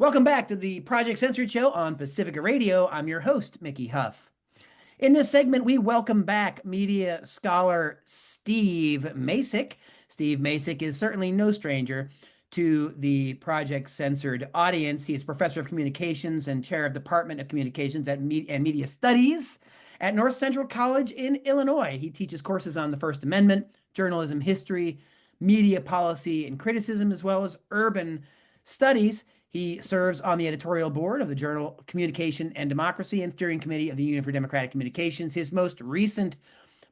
Welcome back to the Project Censored Show on Pacifica Radio. I'm your host, Mickey Huff. In this segment, we welcome back media scholar Steve Macek. Steve Macek is certainly no stranger to the Project Censored audience. He is professor of communications and chair of Department of Communications and Media Studies at North Central College in Illinois. He teaches courses on the First Amendment, journalism history, media policy and criticism, as well as urban studies. He serves on the editorial board of the journal Communication and Democracy and steering committee of the Union for Democratic Communications. His most recent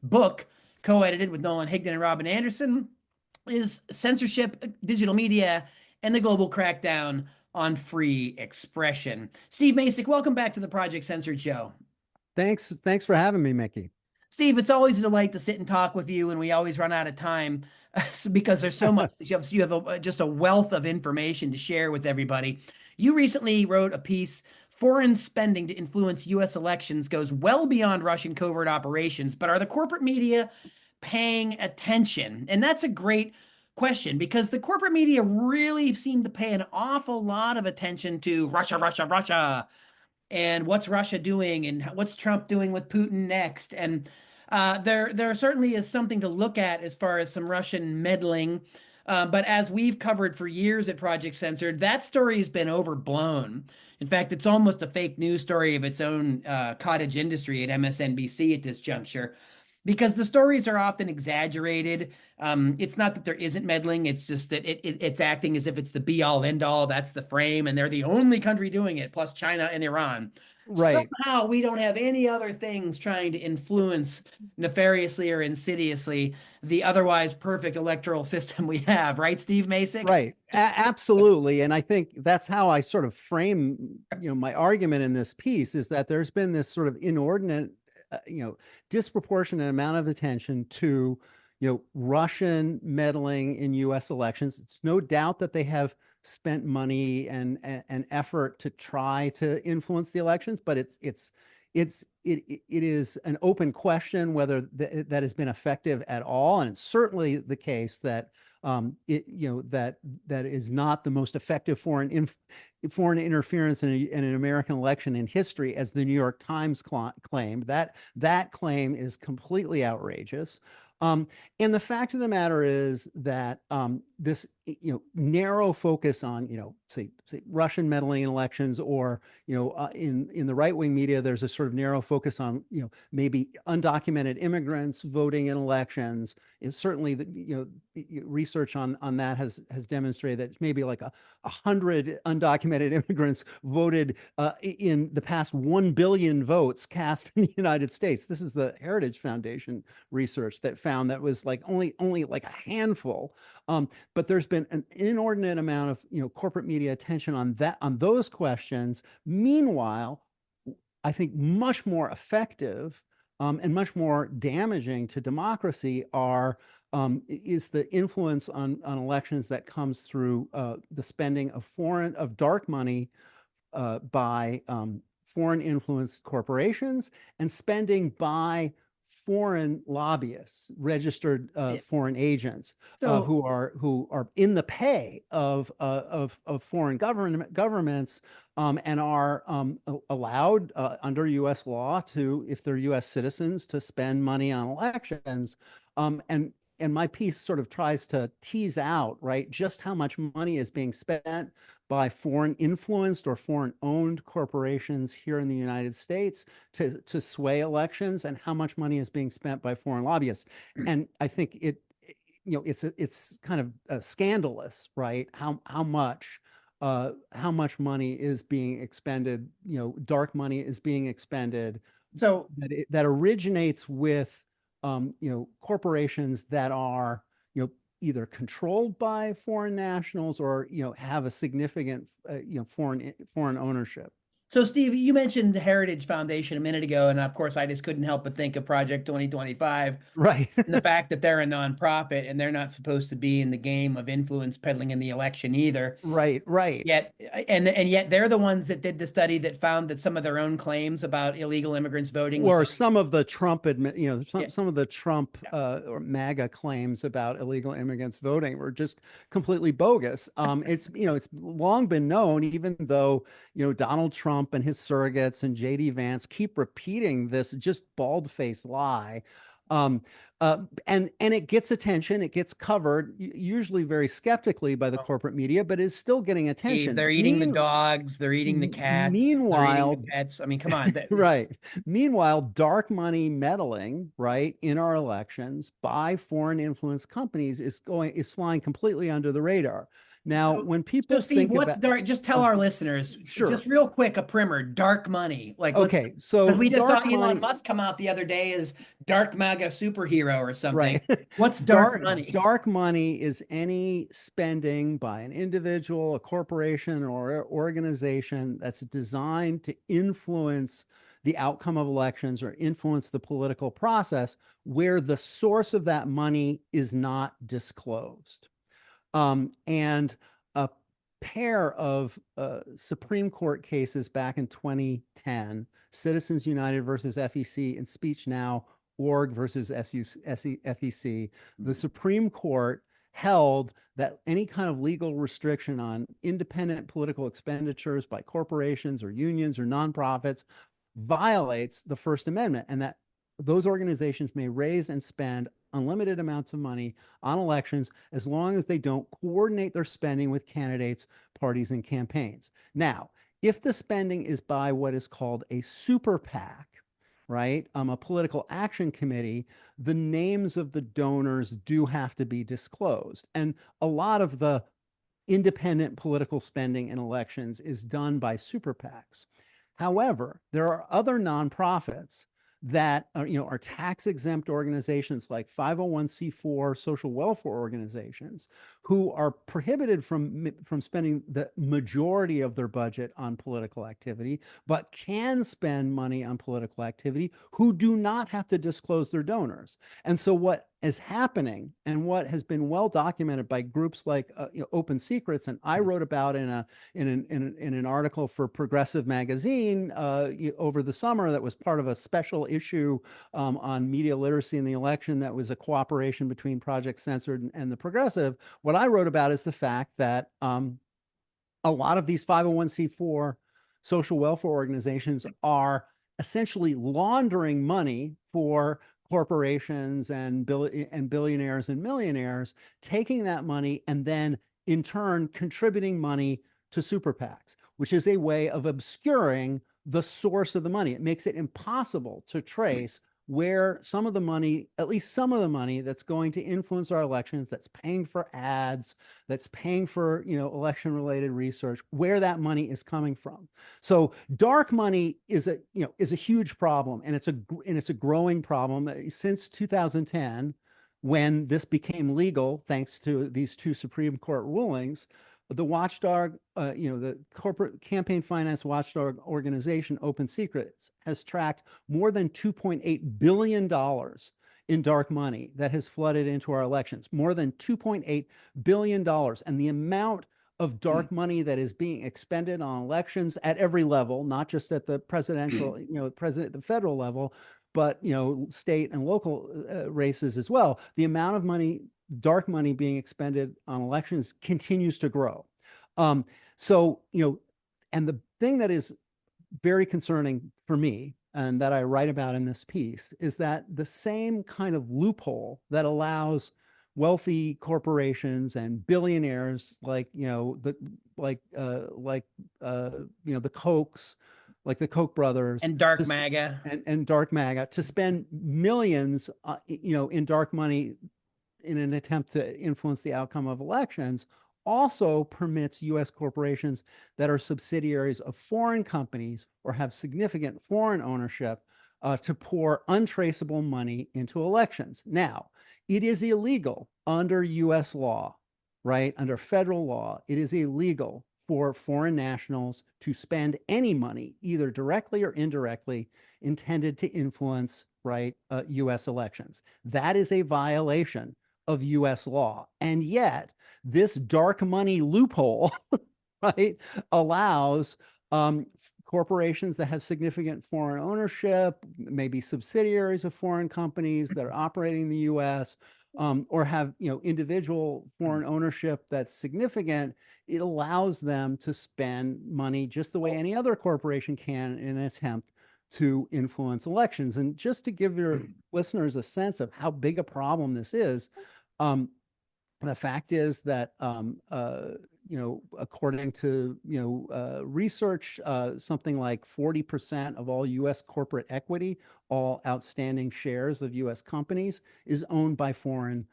book, co-edited with Nolan Higdon and Robin Anderson, is Censorship, Digital Media, and the Global Crackdown on Free Expression. Steve Macek, welcome back to the Project Censored Show. Thanks for having me, Mickey. Steve, it's always a delight to sit and talk with you, and we always run out of time because there's so much. You have just a wealth of information to share with everybody. You recently wrote a piece, Foreign Spending to Influence U.S. Elections Goes Well Beyond Russian Covert Operations, but are the corporate media paying attention? And that's a great question because the corporate media really seem to pay an awful lot of attention to Russia, Russia, Russia, and what's Russia doing and what's Trump doing with Putin next. And there certainly is something to look at as far as some Russian meddling. But as we've covered for years at Project Censored, that story has been overblown. In fact, it's almost a fake news story of its own cottage industry at MSNBC at this juncture, because the stories are often exaggerated. It's not that there isn't meddling, it's just that it's acting as if it's the be-all, end-all, that's the frame, and they're the only country doing it, plus China and Iran. Right. Somehow we don't have any other things trying to influence nefariously or insidiously the otherwise perfect electoral system we have, right, Steve Macek? Right. Absolutely. And I think that's how I sort of frame, my argument in this piece is that there's been this sort of inordinate, disproportionate amount of attention to, Russian meddling in U.S. elections. It's no doubt that they have spent money and effort to try to influence the elections, but it is an open question whether that has been effective at all. And it's certainly the case that that is not the most effective foreign interference in an American election in history, as the New York Times claimed. That claim is completely outrageous. And the fact of the matter is that this narrow focus on say Russian meddling in elections, or in the right-wing media there's a sort of narrow focus on maybe undocumented immigrants voting in elections. Is certainly the research on that has demonstrated that maybe like 100 undocumented immigrants voted in the past 1 billion votes cast in the United States. This is the Heritage Foundation research that found that was like only like a handful. But there's been an inordinate amount of corporate media attention on those questions. Meanwhile, I think much more effective and much more damaging to democracy is the influence on elections that comes through the spending of dark money by foreign influenced corporations, and spending by foreign lobbyists, registered foreign agents, who are in the pay of foreign governments, and are allowed under U.S. law to, if they're U.S. citizens, to spend money on elections. And my piece sort of tries to tease out, right, just how much money is being spent by foreign influenced or foreign owned corporations here in the United States to sway elections, and how much money is being spent by foreign lobbyists. And I think it's kind of scandalous, right? How much money is being expended, dark money is being expended. So that originates with corporations that are, either controlled by foreign nationals or, have a significant, foreign ownership. So, Steve, you mentioned the Heritage Foundation a minute ago, and of course, I just couldn't help but think of Project 2025 Right. and the fact that they're a nonprofit and they're not supposed to be in the game of influence peddling in the election either. Right, right. Yet, and yet they're the ones that did the study that found that some of their own claims about illegal immigrants voting was Or not. some of the Trump Yeah, some of the Trump yeah. or MAGA claims about illegal immigrants voting were just completely bogus. It's it's long been known, even though Donald Trump and his surrogates and JD Vance keep repeating this just bald-faced lie. Um, and it gets attention, it gets covered, usually very skeptically by the corporate media, but is still getting attention. They're eating the dogs, they're eating the cats, they're eating the Meanwhile, pets. I mean, come on. right. Meanwhile, dark money meddling, right, in our elections by foreign influence companies is flying completely under the radar. Now, So, when so people Steve, think what's about, dark? Just tell oh, our listeners, sure. just real quick, a primer, dark money. Like, let's, Okay, because so we just saw dark Elon money, Musk come out the other day as dark MAGA superhero or something. right. What's dark money? Dark money is any spending by an individual, a corporation, or organization that's designed to influence the outcome of elections or influence the political process where the source of that money is not disclosed. And a pair of Supreme Court cases back in 2010, Citizens United versus FEC and Speech Now org versus FEC, the Supreme Court held that any kind of legal restriction on independent political expenditures by corporations or unions or nonprofits violates the First Amendment, and that those organizations may raise and spend unlimited amounts of money on elections as long as they don't coordinate their spending with candidates, parties, and campaigns. Now, if the spending is by what is called a super PAC, right, a political action committee, the names of the donors do have to be disclosed. And a lot of the independent political spending in elections is done by super PACs. However, there are other nonprofits that are tax exempt organizations like 501c4 social welfare organizations who are prohibited from spending the majority of their budget on political activity, but can spend money on political activity, who do not have to disclose their donors. And so what is happening, and what has been well documented by groups like Open Secrets, and I wrote about in an article for Progressive Magazine over the summer that was part of a special issue on media literacy in the election that was a cooperation between Project Censored and the Progressive. What I wrote about is the fact that a lot of these 501c4 social welfare organizations are essentially laundering money for corporations and billionaires and millionaires, taking that money and then in turn contributing money to super PACs, which is a way of obscuring the source of the money. It makes it impossible to trace where some of the money, at least some of the money that's going to influence our elections, that's paying for ads, that's paying for election related research, where that money is coming from. So dark money is a huge problem, and it's a growing problem since 2010, when this became legal thanks to these two Supreme Court rulings. The watchdog, the corporate campaign finance watchdog organization, Open Secrets, has tracked more than $2.8 billion in dark money that has flooded into our elections. More than $2.8 billion. And the amount of dark money that is being expended on elections at every level, not just at the presidential, the federal level, but state and local races as well. The amount of money, dark money being expended on elections continues to grow. So, and the thing that is very concerning for me, and that I write about in this piece, is that the same kind of loophole that allows wealthy corporations and billionaires like the Kochs, like the Koch brothers, And dark MAGA. and dark MAGA, to spend millions in dark money in an attempt to influence the outcome of elections, also permits U.S. corporations that are subsidiaries of foreign companies or have significant foreign ownership to pour untraceable money into elections. Now, it is illegal under U.S. law, right? Under federal law, it is illegal for foreign nationals to spend any money, either directly or indirectly, intended to influence, right, U.S. elections. That is a violation of U.S. law. And yet, this dark money loophole, right, allows corporations that have significant foreign ownership, maybe subsidiaries of foreign companies that are operating in the U.S., or have individual foreign ownership that's significant. It allows them to spend money just the way any other corporation can in an attempt to influence elections. And just to give your listeners a sense of how big a problem this is, um, the fact is that according to research, something like 40% of all U.S. corporate equity, all outstanding shares of U.S. companies, is owned by foreign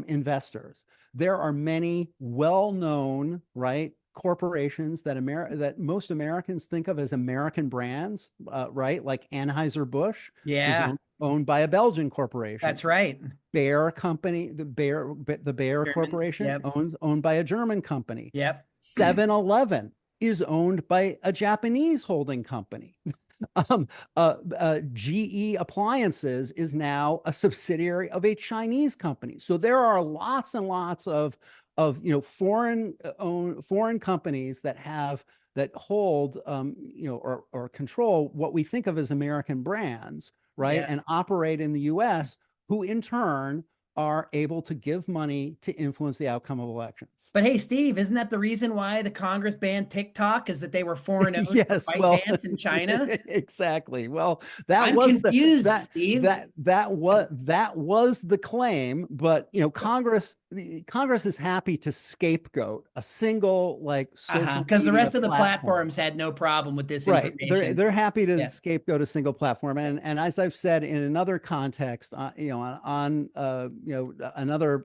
investors. There are many well-known, right, corporations that most Americans think of as American brands, right, like Anheuser-Busch, was Yeah, owned by a Belgian corporation. that's right. Bayer company, the Bayer Germans. Corporation, Yep. owned by a German company. Yep. 7-Eleven is owned by a Japanese holding company. GE Appliances is now a subsidiary of a Chinese company. So there are lots and lots of foreign companies that hold or control what we think of as American brands, right, Yeah. and operate in the U.S., who in turn are able to give money to influence the outcome of elections. But hey, Steve, isn't that the reason why the Congress banned TikTok is that they were foreign owned from Yes, well, ByteDance in China? exactly. Well, that I'm was the confused, that Steve. that was the claim, but Congress is happy to scapegoat a single like Uh-huh. social Because the media rest of the platform. platforms had no problem with this Right. information. They're happy to Yeah. scapegoat a single platform. And as I've said in another context, on another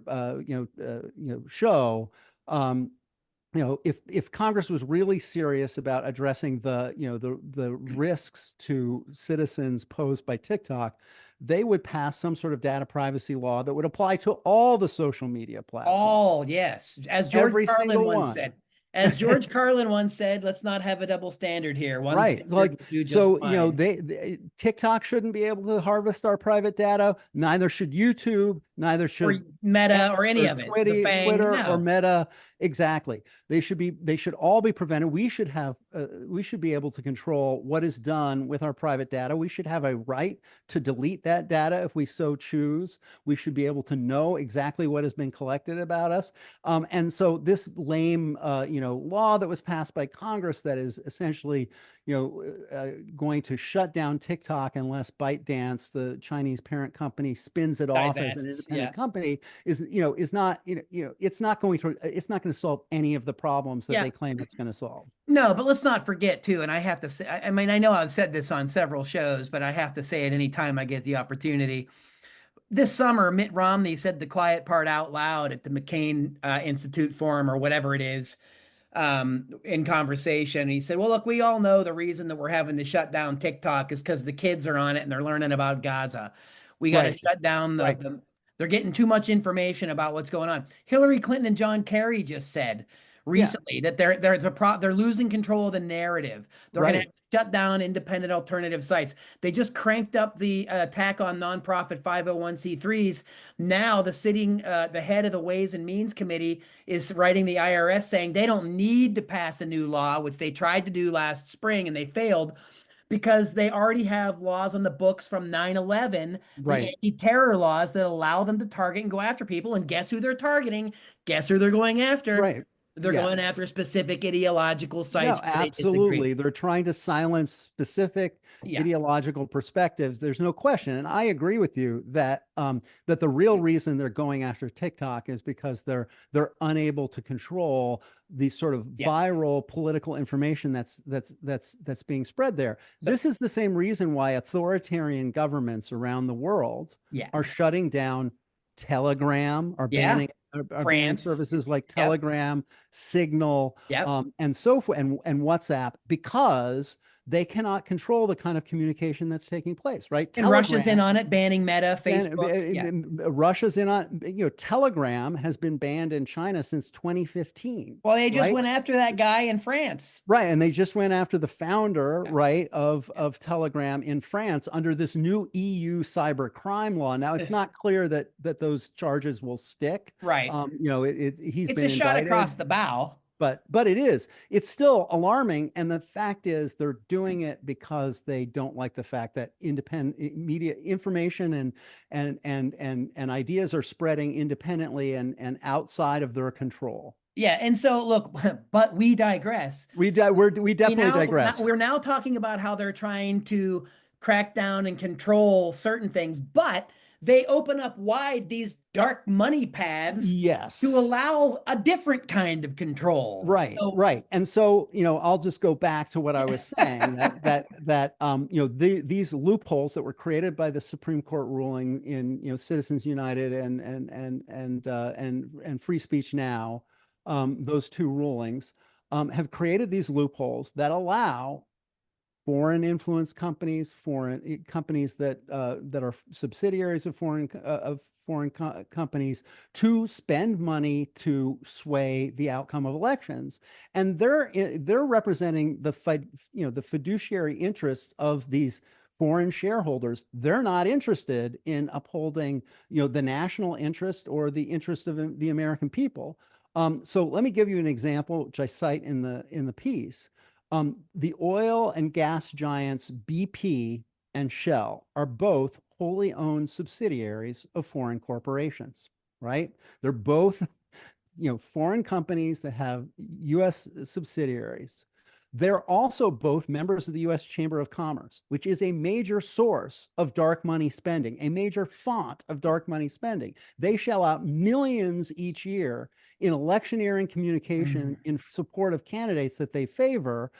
show, um, if Congress was really serious about addressing the risks to citizens posed by TikTok, they would pass some sort of data privacy law that would apply to all the social media platforms, All, yes. As George every Carlin single once one. said, as George Carlin once said, let's not have a double standard here. One Right. standard Like, will do just so, fine. TikTok shouldn't be able to harvest our private data. Neither should YouTube. Neither Or should Meta or X any or of it. The Fang, Twitter or no. Meta. Exactly. They should all be prevented. We should be able to control what is done with our private data. We should have a right to delete that data if we so choose. We should be able to know exactly what has been collected about us. And so this lame, law that was passed by Congress that is essentially, going to shut down TikTok unless ByteDance, the Chinese parent company, spins it off as an Divests. independent Yeah. company, is not, it's not going to solve any of the problems that Yeah. they claim it's going to solve. No, but let's not forget too, and I have to say, I mean, I know I've said this on several shows, but I have to say it anytime I get the opportunity. This summer, Mitt Romney said the quiet part out loud at the McCain Institute Forum or whatever it is, in conversation. He said, "Well, look, we all know the reason that we're having to shut down TikTok is because the kids are on it and they're learning about Gaza. We got to Right. shut down Right. they're getting too much information about what's going on." Hillary Clinton and John Kerry just said Yeah. recently that they're losing control of the narrative. They're going to have Right. to shut down independent alternative sites. They just cranked up the attack on nonprofit 501(c)(3)s. Now the head of the Ways and Means Committee is writing the IRS saying they don't need to pass a new law, which they tried to do last spring and they failed because they already have laws on the books from 9/11, the Right. anti-terror laws that allow them to target and go after people. And guess who they're targeting? Guess who they're going after? Right. They're Yeah. going after specific ideological No, sites where they disagree. absolutely. They're trying to silence specific Yeah. ideological perspectives. There's no question. And I agree with you that the real reason they're going after TikTok is because they're unable to control the sort of Yeah. viral political information that's being spread there. So, This is the same reason why authoritarian governments around the world yeah. are shutting down Telegram, Yeah. are banning France. services like Yep. Telegram, Signal, Yep. and so forth, and WhatsApp, because they cannot control the kind of communication that's taking place, right? And Russia's in Telegram, on it, banning Meta, and Facebook. Yeah. Russia's in on, Telegram has been banned in China since 2015, Well, they just right? went after that guy in France. Right, and they just went after the founder, right, of Telegram in France under this new EU cyber crime law. Now, it's Yeah. not clear that those charges will stick. Right. He's It's been a shot indicted, across the bow. but it's still alarming. And the fact is, they're doing it because they don't like the fact that independent media information and ideas are spreading independently and outside of their control. Yeah. And so look, but we digress. We definitely digress. We're now talking about how they're trying to crack down and control certain things, but they open up wide these dark money paths to Yes. allow a different kind of control. Right, So right. And so, I'll just go back to what I was saying these loopholes that were created by the Supreme Court ruling in, Citizens United and Free Speech Now, those two rulings, have created these loopholes that allow foreign influence companies, foreign companies that are subsidiaries of foreign companies to spend money to sway the outcome of elections, and they're representing the fiduciary interests of these foreign shareholders. They're not interested in upholding the national interest or the interest of the American people. So let me give you an example, which I cite in the piece. The oil and gas giants BP and Shell are both wholly owned subsidiaries of foreign corporations, right? They're both, foreign companies that have U.S. subsidiaries. They're also both members of the U.S. Chamber of Commerce, which is a major source of dark money spending, a major font of dark money spending. They shell out millions each year in electioneering communication in support of candidates that they favor.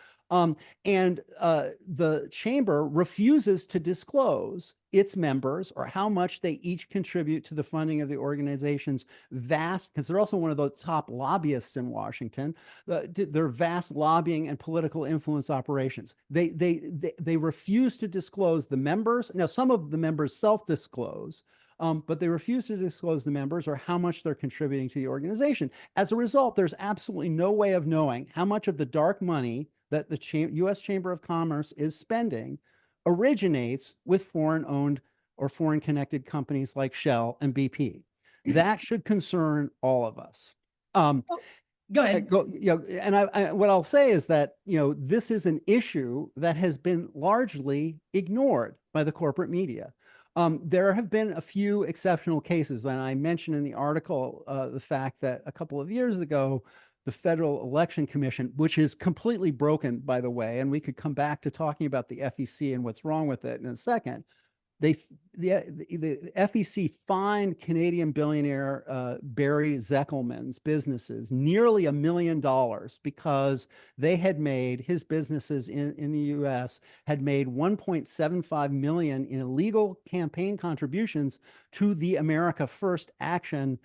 And the chamber refuses to disclose its members or how much they each contribute to the funding of the organization's vast, because they're also one of the top lobbyists in Washington, their vast lobbying and political influence operations. They refuse to disclose the members. Now, some of the members self-disclose, but they refuse to disclose the members or how much they're contributing to the organization. As a result, there's absolutely no way of knowing how much of the dark money that the U.S. Chamber of Commerce is spending originates with foreign-owned or foreign-connected companies like Shell and BP. That should concern all of us. oh, go ahead. What I'll say is that, this is an issue that has been largely ignored by the corporate media. There have been a few exceptional cases, and I mentioned in the article the fact that a couple of years ago, the Federal Election Commission, which is completely broken, by the way, and we could come back to talking about the FEC and what's wrong with it in a second. The FEC fined Canadian billionaire Barry Zeckelman's businesses nearly $1 million because his businesses in the U.S. had made 1.75 million in illegal campaign contributions to the America First Action,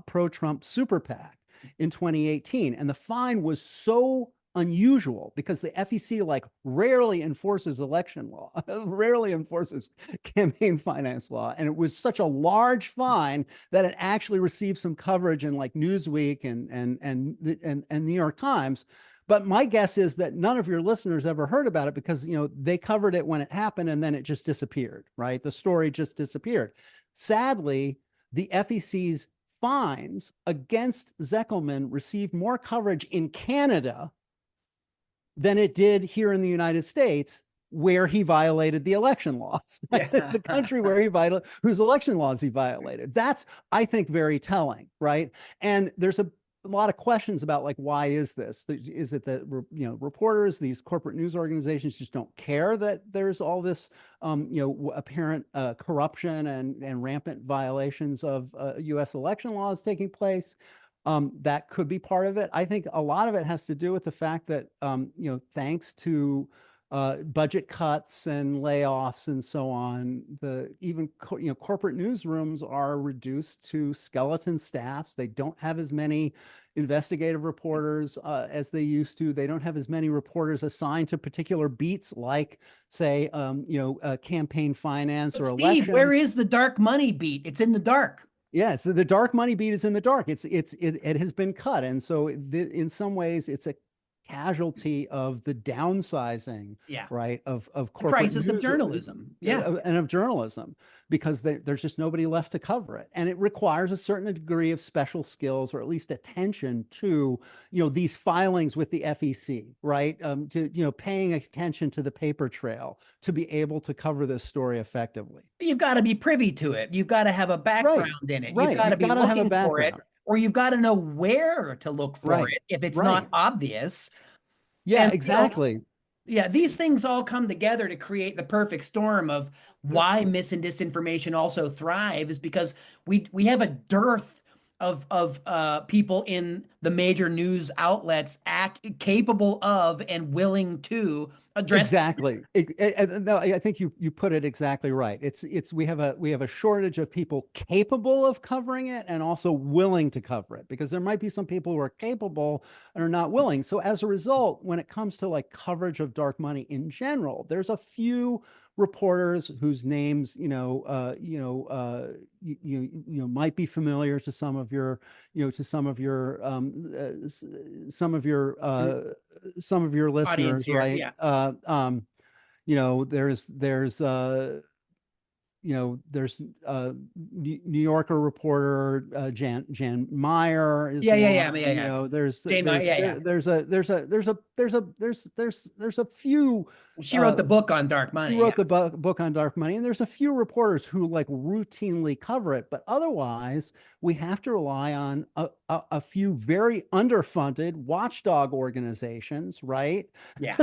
pro-Trump super PAC in 2018, and the fine was so unusual because the FEC rarely enforces election law, rarely enforces campaign finance law. And it was such a large fine that it actually received some coverage in Newsweek and New York Times. But my guess is that none of your listeners ever heard about it because, they covered it when it happened and then it just disappeared, right? The story just disappeared. Sadly, the FEC's fines against Zeckelman received more coverage in Canada than it did here in the United States, where he violated the election laws, right? Yeah. The country whose election laws he violated. That's, I think, very telling, right? And there's a lot of questions about why is this? Is it that reporters, these corporate news organizations just don't care that there's all this apparent corruption and rampant violations of U.S. election laws taking place? That could be part of it. I think a lot of it has to do with the fact that, thanks to budget cuts and layoffs and so on. The even corporate newsrooms are reduced to skeleton staffs. They don't have as many investigative reporters as they used to. They don't have as many reporters assigned to particular beats, like say, campaign finance But or Steve, where elections. is the dark money beat? It's in the dark. Yeah, so the dark money beat is in the dark. It has been cut, and so in some ways, it's a casualty of the downsizing, Yeah. right, of The corporate crisis of news journalism. Yeah. and of journalism, because there's just nobody left to cover it, and it requires a certain degree of special skills, or at least attention to these filings with the FEC, right? To paying attention to the paper trail to be able to cover this story effectively. You've got to be privy to it. You've got to have a Right, background in it. You've right. got to You've be got to have a looking for it, background. or you've got to know where to look for Right, it if it's not right. obvious. Yeah, And, exactly. yeah, these things all come together to create the perfect storm of why mis and disinformation also thrive is because we have a dearth of people in the major news outlets capable of and willing to address the truth. Exactly. No, I think you put it exactly right. We have a shortage of people capable of covering it and also willing to cover it, because there might be some people who are capable and are not willing. So as a result, when it comes to like coverage of dark money in general, there's a few reporters whose names might be familiar to some of your some of your some of your Audience listeners, here. right? Yeah. There's New Yorker reporter Jan Meyer is Yeah, yeah, yeah, yeah, one. yeah. There's Jane, yeah, yeah. there's a few She wrote uh, the book on dark he money. wrote Yeah. the book on dark money, and there's a few reporters who like routinely cover it, but otherwise we have to rely on a few very underfunded watchdog organizations, right? Yeah.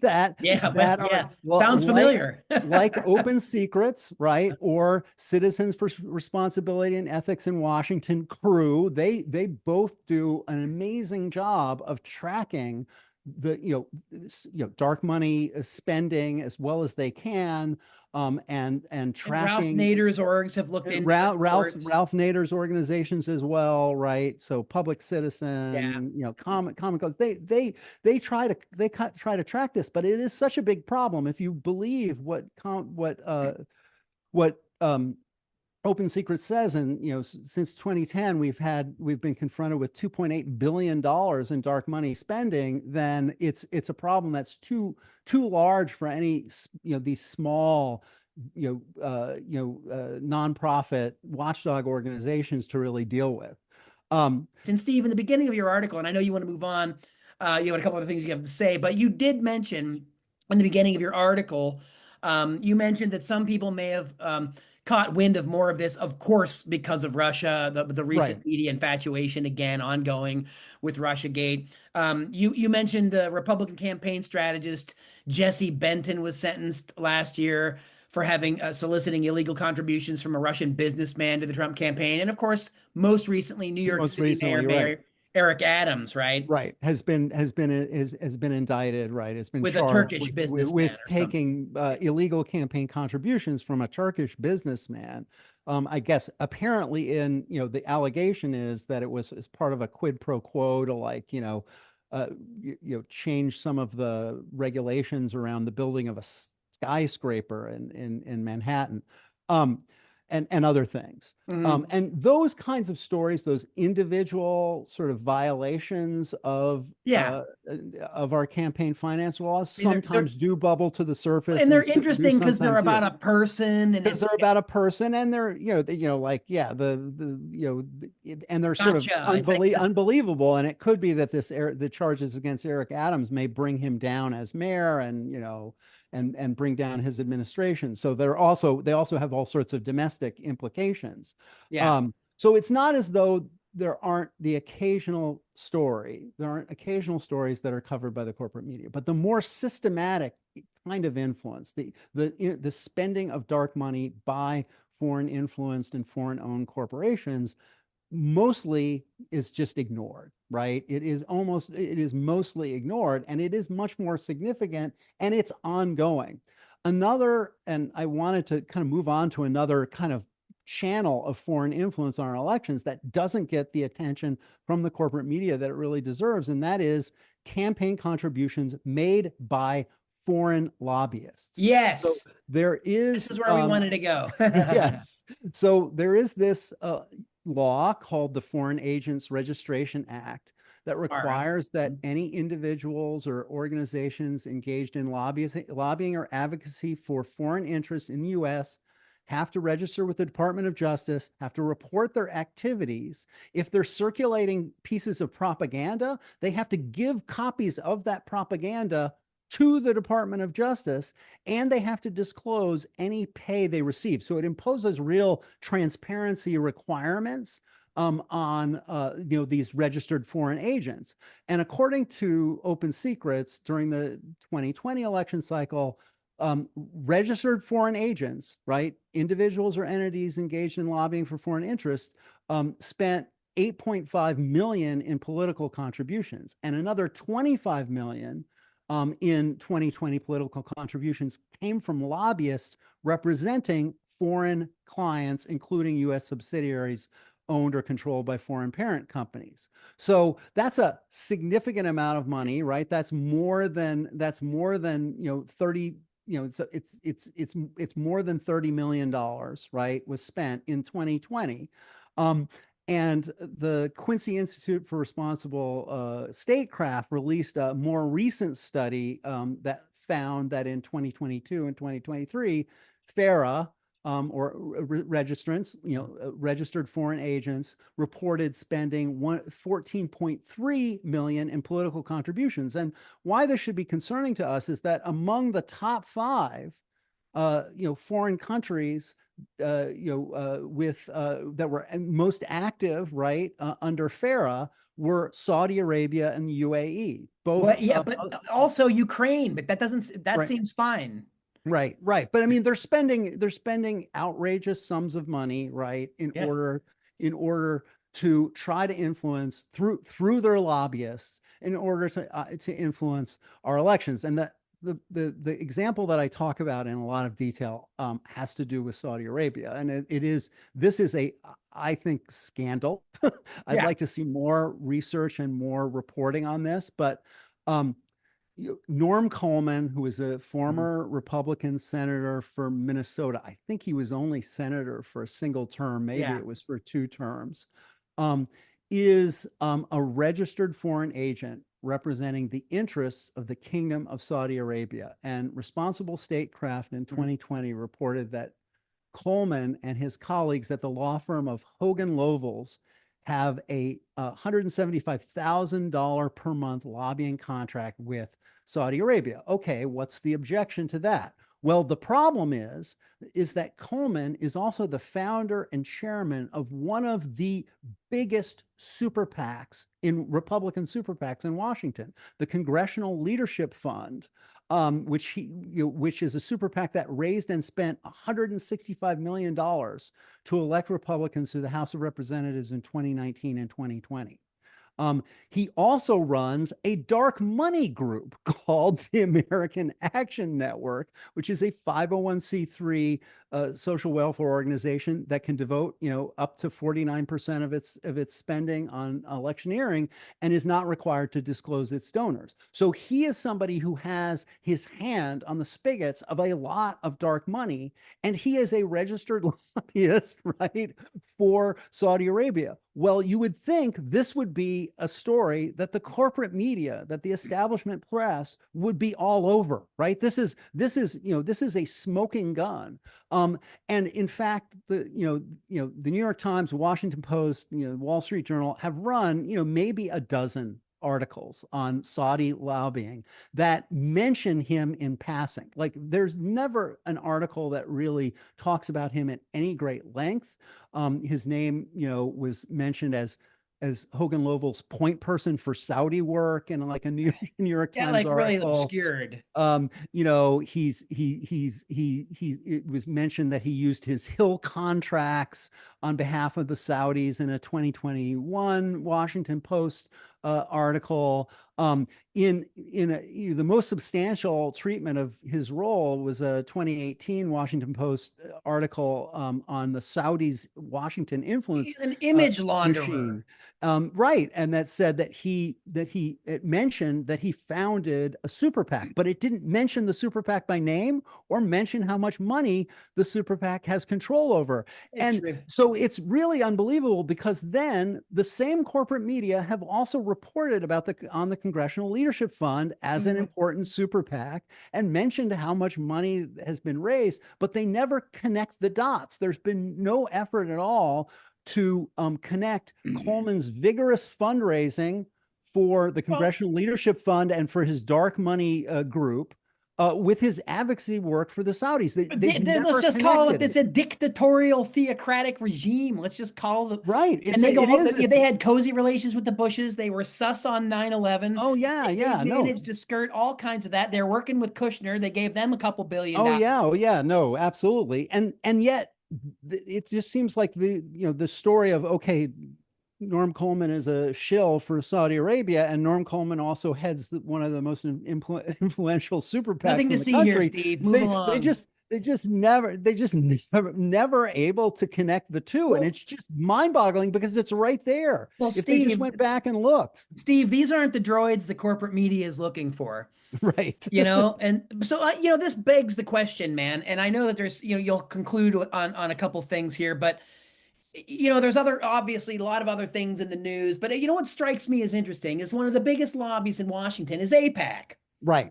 that Yeah. Well, that are yeah. Sounds familiar. like Open Secrets, right? Or Citizens for Responsibility and Ethics in Washington, crew. They both do an amazing job of tracking the dark money spending as well as they can, and And Ralph tracking Nader's orgs have looked into the reports. Ralph Nader's organizations as well, right? So Public Yeah. Citizen, Common Cause, they try to track this, but it is such a big problem if you believe what Open Secret says. And since 2010, we've been confronted with $2.8 billion in dark money spending. Then it's a problem that's too large for any these small nonprofit watchdog organizations to really deal with. And Steve, in the beginning of your article, and I know you want to move on, you had a couple of things you have to say, but you did mention in the beginning of your article, you mentioned that some people may have caught wind of more of this, of course, because of Russia, the Right. recent media infatuation again ongoing with Russiagate. You mentioned Republican campaign strategist Jesse Benton was sentenced last year for having soliciting illegal contributions from a Russian businessman to the Trump campaign, and of course, most recently, New York Most City recently, right. Mayor Eric Adams, right, Right, has been indicted, right, has been with a charged Turkish with businessman or something. taking illegal campaign contributions from a Turkish businessman. I guess apparently, the allegation is that it was as part of a quid pro quo to, like, change some of the regulations around the building of a skyscraper in Manhattan. Um, and other things. Mhm. And those kinds of stories, those individual sort of violations Yeah, of our campaign finance laws, I mean they're sometimes do bubble to the surface, and they're and do interesting because they're sometimes about here, a person, and because it's they're about a person, and they're like, yeah, and they're sort of gotcha. It's like this, unbelievable. And it could be that the charges against Eric Adams may bring him down as mayor, and bring down his administration. So they also have all sorts of domestic implications. yeah, So it's not as though there aren't the occasional story. There aren't occasional stories that are covered by the corporate media, but the more systematic kind of influence, the spending of dark money by foreign influenced and foreign owned corporations, mostly is just ignored, right? It is mostly ignored, and it is much more significant, and it's ongoing. Another, and I wanted to kind of move on to another kind of channel of foreign influence on our elections that doesn't get the attention from the corporate media that it really deserves, and that is campaign contributions made by foreign lobbyists. So Yes, there this is, is where we wanted to go. yes. So there is this law called the Foreign Agents Registration Act that Mara. requires that any individuals or organizations engaged in lobbying or advocacy for foreign interests in the U.S. have to register with the Department of Justice, have to report their activities. If they're circulating pieces of propaganda, they have to give copies of that propaganda to the Department of Justice, and they have to disclose any pay they receive. So it imposes real transparency requirements on these registered foreign agents. And according to Open Secrets, during the 2020 election cycle, registered foreign agents, right, individuals or entities engaged in lobbying for foreign interests, spent 8.5 million in political contributions, and another 25 million in 2020 political contributions came from lobbyists representing foreign clients, including U.S. subsidiaries owned or controlled by foreign parent companies. So that's a significant amount of money, right? That's more than 30, it's more than $30 million, right, was spent in 2020. And the Quincy Institute for Responsible Statecraft released a more recent study that found that in 2022 and 2023, FARA, or registrants, registered foreign agents, reported spending 14.3 million in political contributions. And why this should be concerning to us is that among the top five, foreign countries, with that were most active, right, under FARA, were Saudi Arabia and the UAE. What? Both, Yeah, but also Ukraine. But that doesn't. That right, seems fine. right. But I mean, they're spending outrageous sums of money, right, Yeah. in order to try to influence through their lobbyists in order to influence our elections. And that the example that I talk about in a lot of detail has to do with Saudi Arabia, and this is a, I think, scandal. I'd Yeah. like to see more research and more reporting on this, but um, Norm Coleman, who is a Mhm. former Republican senator for Minnesota, I think he was only senator for a single term, maybe Yeah. it was for 2 terms, um, is a registered foreign agent representing the interests of the Kingdom of Saudi Arabia. And Responsible Statecraft in Mhm. 2020 reported that Coleman and his colleagues at the law firm of Hogan Lovells have a $175,000 per month lobbying contract with Saudi Arabia. Okay, what's the objection to that? Well, the problem is that Coleman is also the founder and chairman of one of the biggest super PACs in Republican super PACs in Washington, the Congressional Leadership Fund, which is a super PAC that raised and spent $165 million to elect Republicans to the House of Representatives in 2019 and 2020. He also runs a dark money group called the American Action Network, which is a 501c3 social welfare organization that can devote, up to 49% of its spending on electioneering and is not required to disclose its donors. So he is somebody who has his hand on the spigots of a lot of dark money, and he is a registered lobbyist, right, for Saudi Arabia. Well, you would think this would be a story that the corporate media, that the establishment press would be all over, right? This is a smoking gun. And in fact, the New York Times, Washington Post, Wall Street Journal have run, maybe a dozen articles on Saudi lobbying that mention him in passing. Like, there's never an article that really talks about him at any great length. His name, was mentioned as as Hogan Lovel's point person for Saudi work in like a New York Yeah, Times like really article. obscured. You know, it was mentioned that he used his Hill contracts on behalf of the Saudis in a 2021 Washington Post article. The most substantial treatment of his role was a 2018 Washington Post article on the Saudis' Washington influence He's an image machine. launderer. Right, and that said it mentioned that he founded a super PAC, but it didn't mention the super PAC by name or mention how much money the super PAC has control over. It's And so it's really unbelievable because then the same corporate media have also reported about the Congressional Leadership Fund as an Mhm. important super PAC and mentioned how much money has been raised, but they never connect the dots. There's been no effort at all to connect Coleman's vigorous fundraising for the Well, Congressional Leadership Fund and for his dark money group with his advocacy work for the Saudis. They've let's never just call it, connected it's it. a dictatorial theocratic regime. Let's just call it. Right. And they go, It is. they had cozy relations with the Bushes. They were sus on 9/11. Oh yeah, They yeah. No. managed to skirt all kinds of that. They're working with Kushner. They gave them a couple billion Oh dollars. yeah. Oh yeah. No, absolutely. And yet it just seems like the story of, okay, Norm Coleman is a shill for Saudi Arabia, and Norm Coleman also heads one of the most influential super Nothing PACs to in the see here, country. Steve. Move along. They just never able to connect the two, and Well, it's just mind-boggling because it's right there. well, If they just Steve, went back and looked, these aren't the droids the corporate media is looking for. right? And so this begs the question, man. And I know that there's, you'll conclude on a couple things here, but there's other, obviously a lot of other things in the news, but what strikes me as interesting is one of the biggest lobbies in Washington is APAC. Right.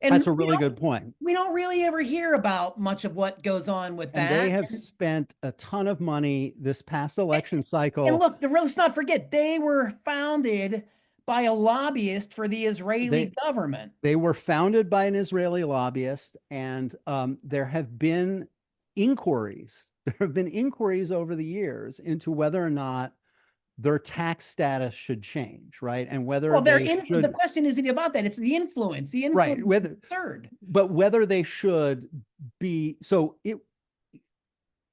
And That's a really good point. we don't really ever hear about much of what goes on with And they that. have spent a ton of money this past And, election and cycle. look, let's not forget, they were founded by a lobbyist for the Israeli They government. they were founded by an Israeli lobbyist, and there have been inquiries. There have been inquiries over the years into whether or not their tax status should change, right? And whether Well, they the should, question isn't about that. It's the influence. The right, influence is whether, absurd. but whether they should be, so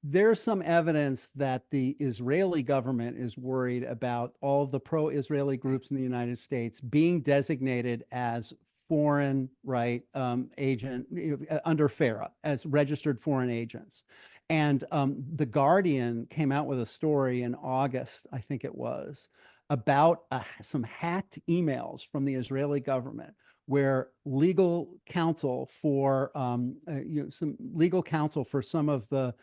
there's some evidence that the Israeli government is worried about all of the pro-Israeli groups in the United States being designated as foreign, right, agent under FARA as registered foreign agents. And The Guardian came out with a story in August, I think it was, about some hacked emails from the Israeli government where legal counsel for some legal counsel for some of the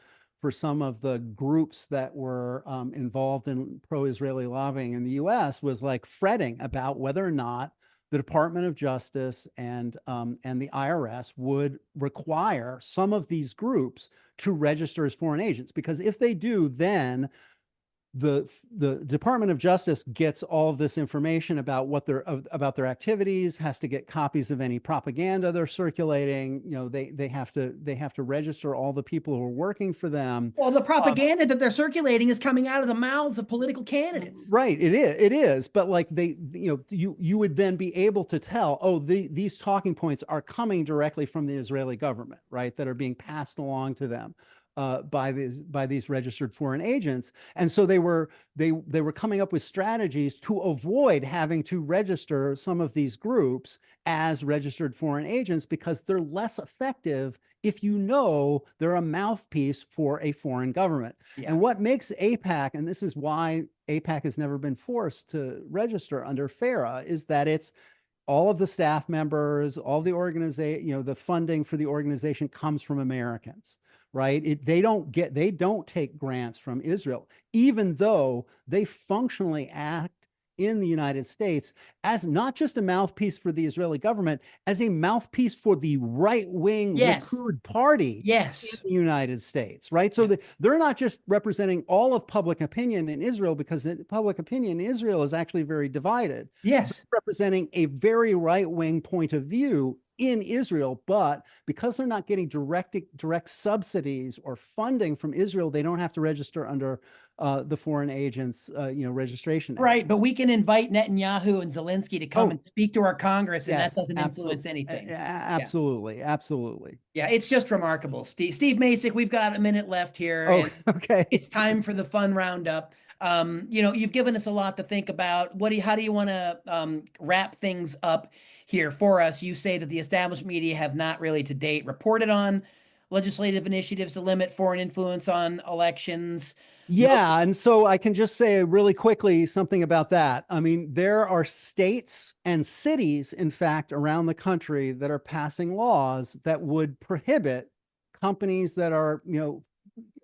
groups that were involved in pro-Israeli lobbying in the U.S. was like fretting about whether or not the Department of Justice and the IRS would require some of these groups to register as foreign agents, because if they do, then the Department of Justice gets all of this information about about their activities, has to get copies of any propaganda they're circulating. They have to register all the people who are working for them. Well, the Um, propaganda that they're circulating is coming out of the mouths of political candidates. right, it is, but like you would then be able to tell, oh, these talking points are coming directly from the Israeli government, right, that are being passed along to them by these registered foreign agents. And so they were coming up with strategies to avoid having to register some of these groups as registered foreign agents, because they're less effective if they're a mouthpiece for a foreign government. Yeah. And what makes APAC, and this is why APAC has never been forced to register under FARA, is that it's all of the staff members, all the organization, the funding for the organization comes from Americans, right? They don't take grants from Israel, even though they functionally act in the United States as not just a mouthpiece for the Israeli government, as a mouthpiece for the right-wing Yes. Likud party in Yes. the United States, right? So Yeah. they're not just representing all of public opinion in Israel, because public opinion in Israel is actually very divided. Yes. Representing a very right-wing point of view in Israel, but because they're not getting direct subsidies or funding from Israel, they don't have to register under the Foreign Agents Registration Act. Right, but we can invite Netanyahu and Zelensky to come Oh, and speak to our Congress, and that yes, doesn't influence absolutely, anything. Yeah. absolutely, absolutely. Yeah, it's just remarkable. Steve Macek, we've got a minute left here, Oh, and okay. it's time for the fun roundup. You've given us a lot to think about. How do you want to wrap things up here for us? You say that the established media have not really to date reported on legislative initiatives to limit foreign influence on elections. No, Yeah, and so I can just say really quickly something about that. I mean, there are states and cities, in fact, around the country that are passing laws that would prohibit companies that are,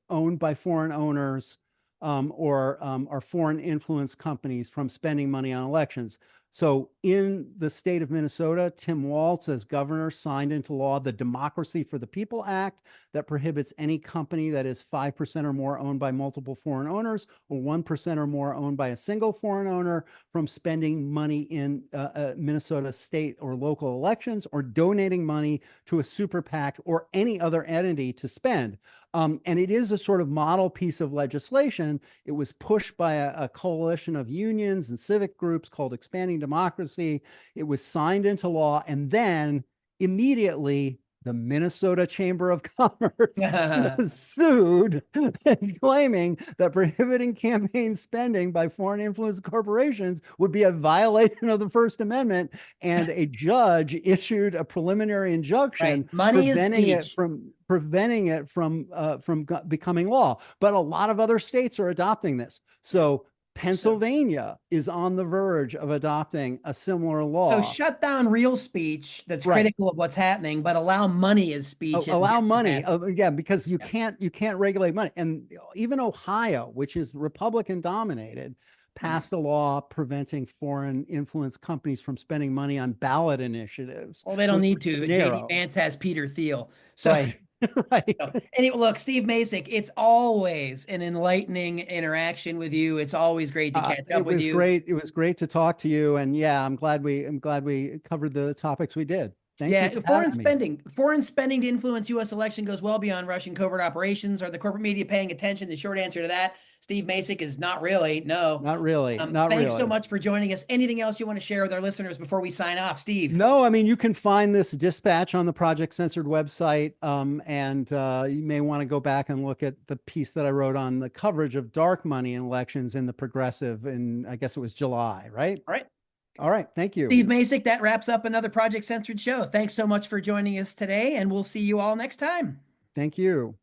owned by foreign owners or are foreign influence companies from spending money on elections. So in the state of Minnesota, Tim Walz, as governor, signed into law the Democracy for the People Act that prohibits any company that is 5% or more owned by multiple foreign owners or 1% or more owned by a single foreign owner from spending money in Minnesota state or local elections or donating money to a super PAC or any other entity to spend. And it is a sort of model piece of legislation. It was pushed by a coalition of unions and civic groups called Expanding Democracy. It was signed into law, and then immediately the Minnesota Chamber of Commerce sued, claiming that prohibiting campaign spending by foreign influence corporations would be a violation of the First Amendment. And a judge issued a preliminary injunction right. Money is speech. preventing it from becoming law. But a lot of other states are adopting this. So Pennsylvania is on the verge of adopting a similar So law. shut down real speech that's Right. critical of what's happening, but allow money as speech in Allow this money. capacity. Yeah, because Yeah. you can't regulate money. And even Ohio, which is Republican dominated, Mhm. passed a law preventing foreign influence companies from spending money on ballot initiatives. Well, they So don't it's need pretty to. JD narrow. Vance has Peter Thiel. So, Right. Right. anyway, look, Steve Macek, it's always an enlightening interaction with you. It's always great to catch up It with was you. great. It was great to talk to you. And yeah, I'm glad we covered the topics we did. Thank you Yeah, for having me. foreign spending to influence U.S. election goes well beyond Russian covert operations. Are the corporate media paying attention? The short answer to that, Steve Macek, is not really. No. Not really. Not Thanks so really. much for joining us. Anything else you want to share with our listeners before we sign off, Steve? No, I mean, you can find this dispatch on the Project Censored website. And you may want to go back and look at the piece that I wrote on the coverage of dark money in elections in the Progressive in, I guess it was July, right? All right. All right. Thank you. Steve Macek, that wraps up another Project Censored show. Thanks so much for joining us today, and we'll see you all next time. Thank you.